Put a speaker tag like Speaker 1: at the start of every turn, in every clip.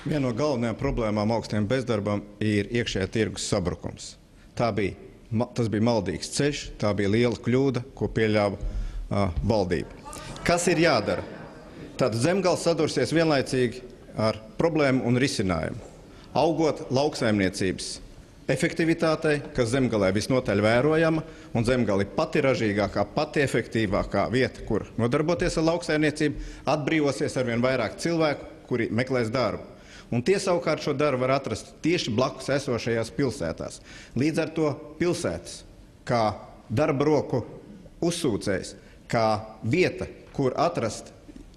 Speaker 1: Viena no galvenajām problēmām augstiem bezdarbam ir iekšējā tirgus sabrukums. Tas bija maldīgs ceļš, tā bija liela kļūda, ko pieļāva valdība. Kas ir jādara? Tad Zemgale sadursies vienlaicīgi ar problēmu un risinājumu. Augot lauksaimniecības efektivitātei, kas Zemgalē visnotaļ vērojama, un Zemgale ir pati ražīgākā, pati efektīvākā vieta, kur nodarboties ar lauksaimniecību, atbrīvosies arvien vairāk cilvēku, kuri meklēs darbu. Un tie savukārt šo darbu var atrast tieši blakus esošajās pilsētās. Līdz ar to pilsētas, kā darba roku uzsūcējs, kā vieta, kur atrast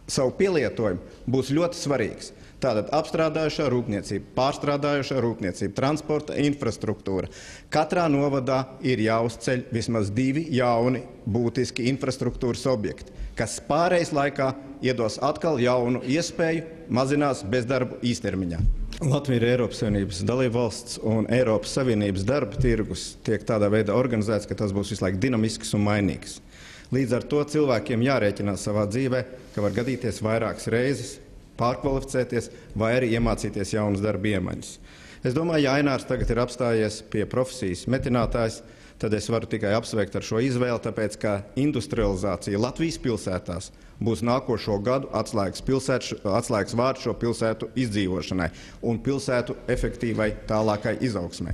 Speaker 1: savu pielietojumu, būs ļoti svarīgs. Tātad apstrādājušā rūpniecība, pārstrādājušā rūpniecība, transporta infrastruktūra. Katrā novadā ir jāuzceļ vismaz 2 jauni būtiski infrastruktūras objekti, kas pārejas laikā iedos atkal jaunu iespēju, mazinās bezdarbu īstermiņā. Latvija ir Eiropas Savienības dalībvalsts, un Eiropas Savienības darba tirgus tiek tādā veidā organizēts, ka tas būs visu laiku dinamisks un mainīgs. Līdz ar to cilvēkiem jārēķinās savā dzīvē, ka var gadīties vairākas reizes, pārkvalificēties vai arī iemācīties jaunas darba iemaņas. Es domāju, ja Ainārs tagad ir apstājies pie profesijas metinātājs, tad es varu tikai apsveikt ar šo izvēli, tāpēc, ka industrializācija Latvijas pilsētās būs nākošo gadu atslēgas vārds šo pilsētu izdzīvošanai un pilsētu efektīvai tālākai izaugsmai.